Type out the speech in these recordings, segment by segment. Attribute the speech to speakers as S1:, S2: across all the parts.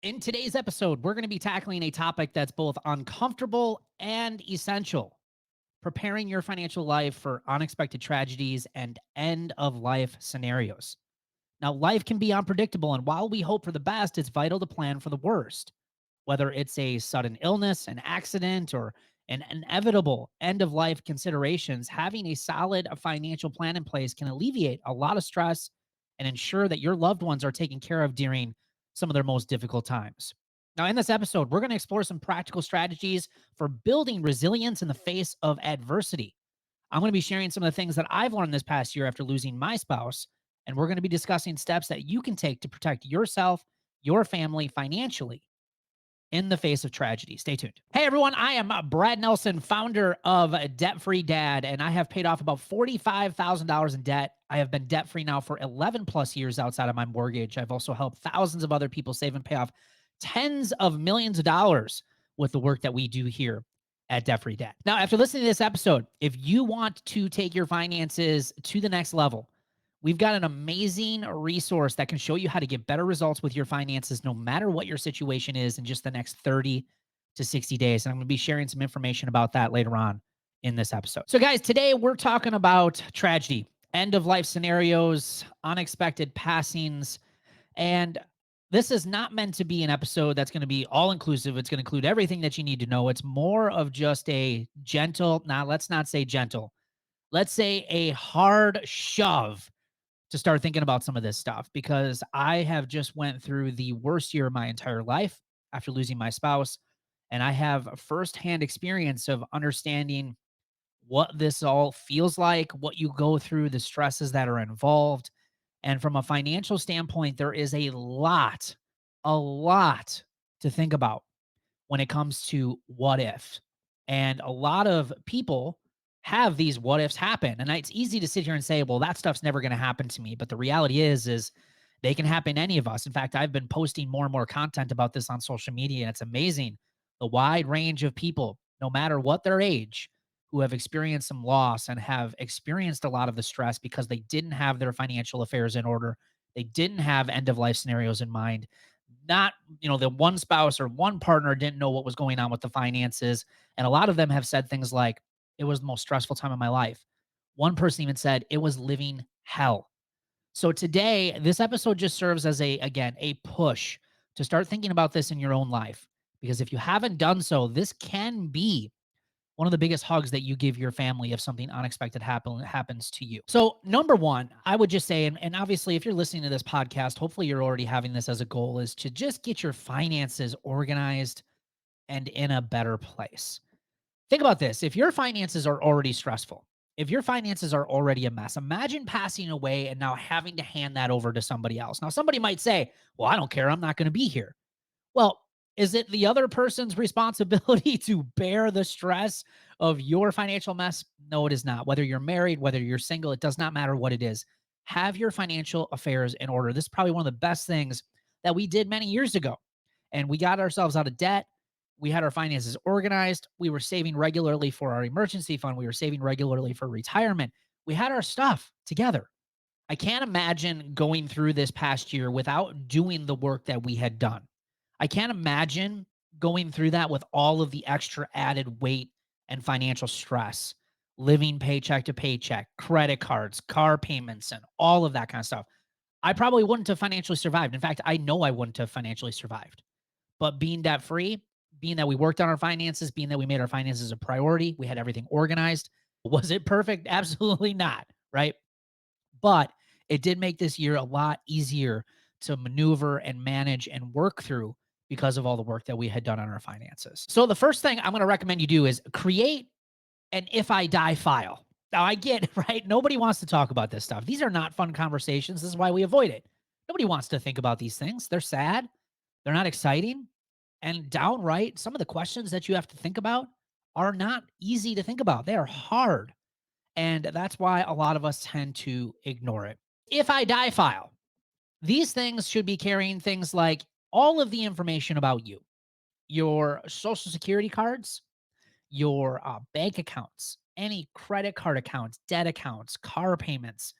S1: In today's episode, we're going to be tackling a topic that's both uncomfortable and essential: preparing your financial life for unexpected tragedies and end of life scenarios. Now, life can be unpredictable, and while we hope for the best, it's vital to plan for the worst. Whether it's a sudden illness, an accident, or an inevitable end of life considerations, having a solid financial plan in place can alleviate a lot of stress and ensure that your loved ones are taken care of during some of their most difficult times. Now, in this episode, we're going to explore some practical strategies for building resilience in the face of adversity. I'm going to be sharing some of the things that I've learned this past year after losing my spouse, and we're going to be discussing steps that you can take to protect yourself, your family financially in the face of tragedy. Stay tuned. Hey everyone, I am Brad Nelson, founder of Debt Free Dad, and I have paid off about $45,000 in debt. I have been debt free now for 11 plus years outside of my mortgage. I've also helped thousands of other people save and pay off tens of millions of dollars with the work that we do here at Debt Free Dad. Now, after listening to this episode, if you want to take your finances to the next level, we've got an amazing resource that can show you how to get better results with your finances, no matter what your situation is, in just the next 30 to 60 days. And I'm going to be sharing some information about that later on in this episode. So, guys, today we're talking about tragedy, end of life scenarios, unexpected passings. And this is not meant to be an episode that's going to be all inclusive. It's going to include everything that you need to know. It's more of just a gentle, now let's not say gentle, let's say a hard shove to start thinking about some of this stuff, because I have just went through the worst year of my entire life after losing my spouse, and I have a firsthand experience of understanding what this all feels like, what you go through, the stresses that are involved. And from a financial standpoint, there is a lot to think about when it comes to what if. And a lot of people have these what ifs happen. And it's easy to sit here and say, well, that stuff's never going to happen to me. But the reality is they can happen to any of us. In fact, I've been posting more and more content about this on social media, and it's amazing the wide range of people, no matter what their age, who have experienced some loss and have experienced a lot of the stress because they didn't have their financial affairs in order. They didn't have end of life scenarios in mind. Not, the one spouse or one partner didn't know what was going on with the finances. And a lot of them have said things like, it was the most stressful time of my life. One person even said it was living hell. So today, this episode just serves as a push to start thinking about this in your own life. Because if you haven't done so, this can be one of the biggest hugs that you give your family if something unexpected happens to you. So, number one, I would just say, and obviously, if you're listening to this podcast, hopefully you're already having this as a goal, is to just get your finances organized and in a better place. Think about this. If your finances are already stressful, if your finances are already a mess, imagine passing away and now having to hand that over to somebody else. Now, somebody might say, well, I don't care. I'm not going to be here. Well, is it the other person's responsibility to bear the stress of your financial mess? No, it is not. Whether you're married, whether you're single, it does not matter what it is. Have your financial affairs in order. This is probably one of the best things that we did many years ago. And we got ourselves out of debt. We had our finances organized. We were saving regularly for our emergency fund. We were saving regularly for retirement. We had our stuff together. I can't imagine going through this past year without doing the work that we had done. I can't imagine going through that with all of the extra added weight and financial stress, living paycheck to paycheck, credit cards, car payments, and all of that kind of stuff. I probably wouldn't have financially survived. In fact, I know I wouldn't have financially survived. But being debt free, being that we worked on our finances, being that we made our finances a priority, we had everything organized. Was it perfect? Absolutely not. Right. But it did make this year a lot easier to maneuver and manage and work through because of all the work that we had done on our finances. So the first thing I'm going to recommend you do is create an if I die file. Now I get, right? Nobody wants to talk about this stuff. These are not fun conversations. This is why we avoid it. Nobody wants to think about these things. They're sad. They're not exciting. And downright, some of the questions that you have to think about are not easy to think about. They are hard. And that's why a lot of us tend to ignore it. If I die file, these things should be carrying things like all of the information about you, your social security cards, your bank accounts, any credit card accounts, debt accounts, car payments,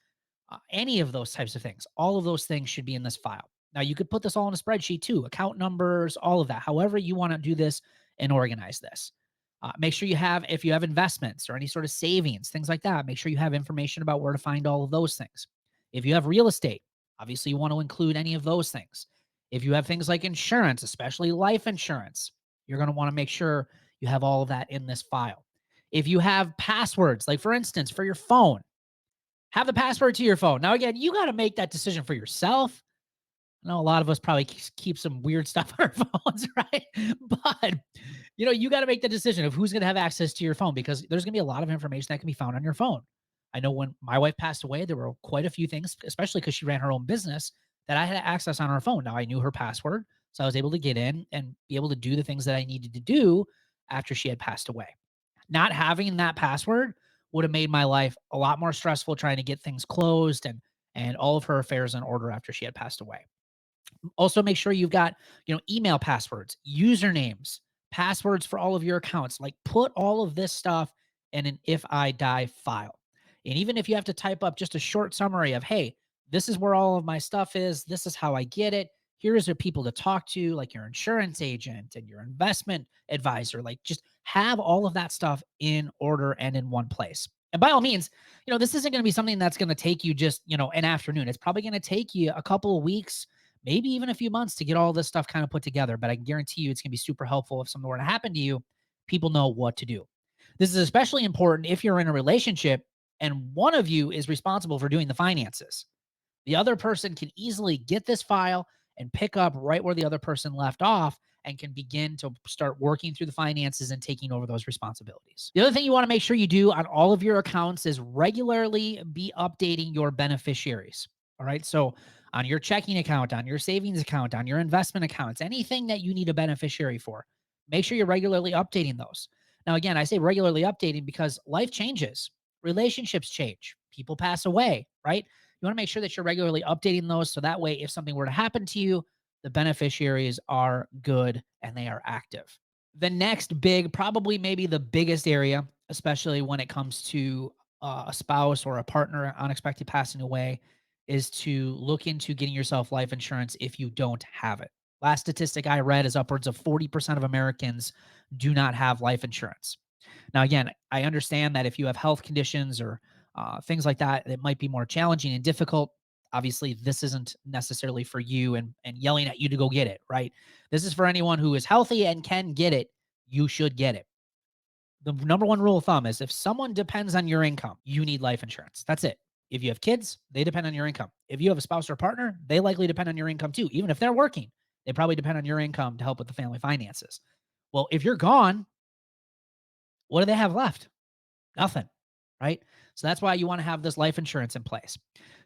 S1: any of those types of things. All of those things should be in this file. Now, you could put this all in a spreadsheet too, account numbers, all of that, however you want to do this and organize this. Make sure you have, if you have investments or any sort of savings, things like that, make sure you have information about where to find all of those things. If you have real estate, obviously you want to include any of those things. If you have things like insurance, especially life insurance, you're going to want to make sure you have all of that in this file. If you have passwords, like for instance, for your phone, have the password to your phone. Now, again, you got to make that decision for yourself. I know a lot of us probably keep some weird stuff on our phones, right? But you got to make the decision of who's going to have access to your phone, because there's going to be a lot of information that can be found on your phone. I know when my wife passed away, there were quite a few things, especially because she ran her own business, that I had access on her phone. Now I knew her password, so I was able to get in and be able to do the things that I needed to do after she had passed away. Not having that password would have made my life a lot more stressful trying to get things closed and all of her affairs in order after she had passed away. Also, make sure you've got, email passwords, usernames, passwords for all of your accounts. Like, put all of this stuff in an if I die file. And even if you have to type up just a short summary of, hey, this is where all of my stuff is, this is how I get it. Here's the people to talk to, like your insurance agent and your investment advisor. Like, just have all of that stuff in order and in one place. And by all means, this isn't going to be something that's going to take you just, an afternoon. It's probably going to take you a couple of weeks, maybe even a few months to get all this stuff kind of put together. But I can guarantee you it's going to be super helpful if something were to happen to you. People know what to do. This is especially important if you're in a relationship and one of you is responsible for doing the finances. The other person can easily get this file and pick up right where the other person left off and can begin to start working through the finances and taking over those responsibilities. The other thing you want to make sure you do on all of your accounts is regularly be updating your beneficiaries. All right. So on your checking account, on your savings account, on your investment accounts, anything that you need a beneficiary for, make sure you're regularly updating those. Now, again, I say regularly updating because life changes, relationships change, people pass away, right? You want to make sure that you're regularly updating those so that way, if something were to happen to you, the beneficiaries are good and they are active. The next big, probably maybe the biggest area, especially when it comes to a spouse or a partner unexpected passing away, is to look into getting yourself life insurance if you don't have it. Last statistic I read is upwards of 40% of Americans do not have life insurance. Now, again, I understand that if you have health conditions or things like that, it might be more challenging and difficult. Obviously, this isn't necessarily for you and yelling at you to go get it, right? This is for anyone who is healthy and can get it. You should get it. The number one rule of thumb is if someone depends on your income, you need life insurance. That's it. If you have kids, they depend on your income. If you have a spouse or partner, they likely depend on your income too. Even if they're working, they probably depend on your income to help with the family finances. Well, if you're gone, what do they have left? Nothing, right? So that's why you want to have this life insurance in place.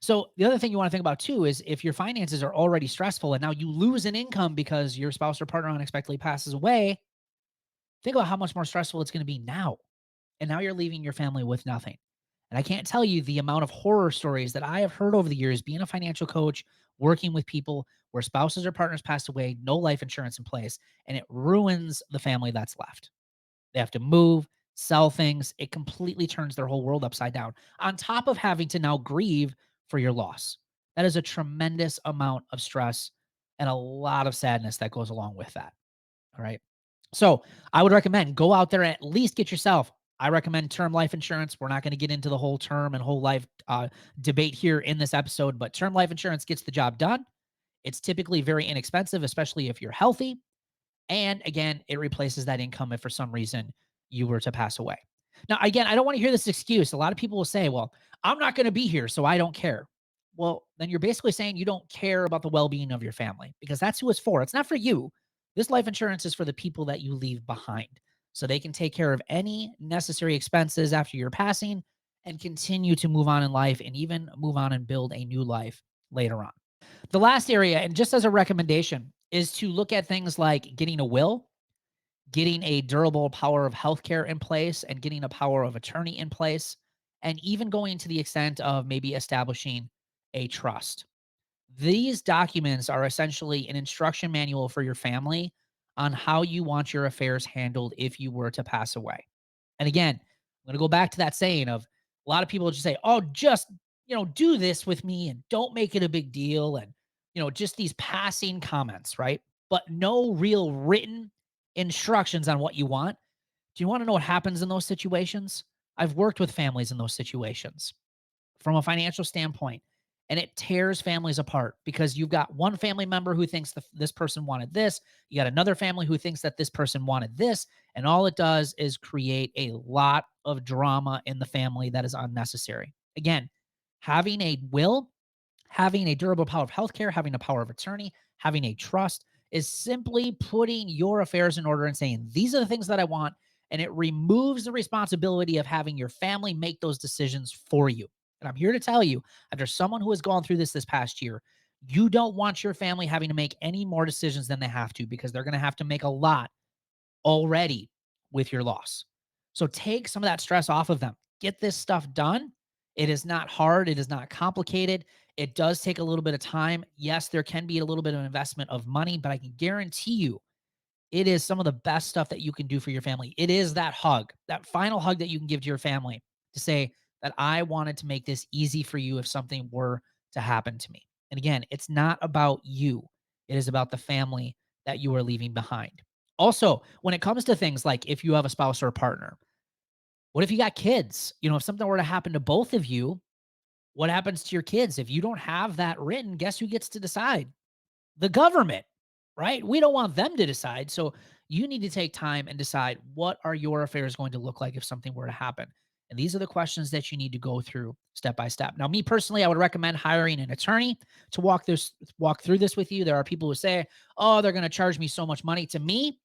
S1: So the other thing you want to think about too is if your finances are already stressful and now you lose an income because your spouse or partner unexpectedly passes away, think about how much more stressful it's going to be now. And now you're leaving your family with nothing. And I can't tell you the amount of horror stories that I have heard over the years being a financial coach, working with people where spouses or partners passed away, no life insurance in place, and it ruins the family that's left. They have to move, sell things. It completely turns their whole world upside down, on top of having to now grieve for your loss. That is a tremendous amount of stress and a lot of sadness that goes along with that. All right. So I would recommend go out there and at least get yourself. I recommend term life insurance. We're not going to get into the whole term and whole life debate here in this episode, but term life insurance gets the job done. It's typically very inexpensive, especially if you're healthy. And again, it replaces that income if for some reason you were to pass away. Now, again, I don't want to hear this excuse. A lot of people will say, well, I'm not going to be here, so I don't care. Well, then you're basically saying you don't care about the well being of your family, because that's who it's for. It's not for you. This life insurance is for the people that you leave behind so they can take care of any necessary expenses after your passing and continue to move on in life and even move on and build a new life later on. The last area, and just as a recommendation, is to look at things like getting a will, getting a durable power of healthcare in place, and getting a power of attorney in place, and even going to the extent of maybe establishing a trust. These documents are essentially an instruction manual for your family on how you want your affairs handled if you were to pass away. And again, I'm going to go back to that saying of a lot of people just say, oh, just, do this with me and don't make it a big deal. And just these passing comments, right? But no real written instructions on what you want. Do you want to know what happens in those situations? I've worked with families in those situations from a financial standpoint, and it tears families apart because you've got one family member who thinks this person wanted this, you got another family who thinks that this person wanted this, and all it does is create a lot of drama in the family that is unnecessary. Again, having a will, having a durable power of healthcare, having a power of attorney, having a trust is simply putting your affairs in order and saying, these are the things that I want. And it removes the responsibility of having your family make those decisions for you. And I'm here to tell you, after someone who has gone through this past year, you don't want your family having to make any more decisions than they have to, because they're going to have to make a lot already with your loss. So take some of that stress off of them. Get this stuff done. It is not hard. It is not complicated. It does take a little bit of time. Yes, there can be a little bit of investment of money, but I can guarantee you it is some of the best stuff that you can do for your family. It is that hug, that final hug that you can give to your family to say that I wanted to make this easy for you if something were to happen to me. And again, it's not about you, it is about the family that you are leaving behind. Also, when it comes to things like if you have a spouse or a partner, what if you got kids? If something were to happen to both of you, what happens to your kids? If you don't have that written, guess who gets to decide? The government, right? We don't want them to decide. So you need to take time and decide, what are your affairs going to look like if something were to happen? And these are the questions that you need to go through step by step. Now, me personally, I would recommend hiring an attorney to walk through this with you. There are people who say, "Oh, they're going to charge me so much money." To me,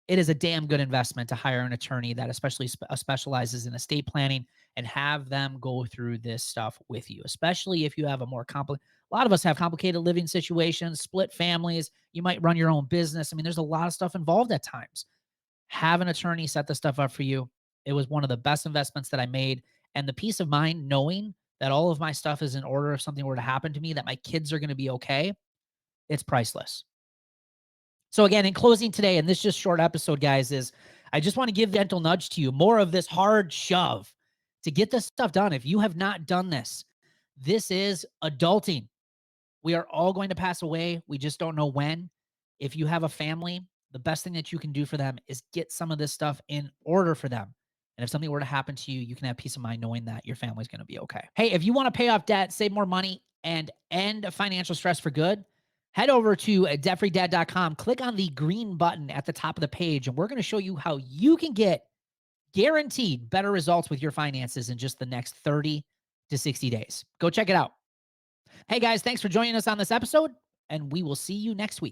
S1: it is a damn good investment to hire an attorney that especially specializes in estate planning and have them go through this stuff with you, especially if you have a lot of us have complicated living situations, split families. You might run your own business. I mean, there's a lot of stuff involved at times. Have an attorney set the stuff up for you. It was one of the best investments that I made. And the peace of mind knowing that all of my stuff is in order if something were to happen to me, that my kids are going to be okay, it's priceless. So again, in closing today, and this just short episode, guys, is I just want to give the gentle nudge to you, more of this hard shove to get this stuff done. If you have not done this, this is adulting. We are all going to pass away. We just don't know when. If you have a family, the best thing that you can do for them is get some of this stuff in order for them. And if something were to happen to you, you can have peace of mind knowing that your family's going to be okay. Hey, if you want to pay off debt, save more money, and end financial stress for good, head over to debtfreedad.com. Click on the green button at the top of the page, and we're going to show you how you can get guaranteed better results with your finances in just the next 30 to 60 days. Go check it out. Hey guys, thanks for joining us on this episode, and we will see you next week.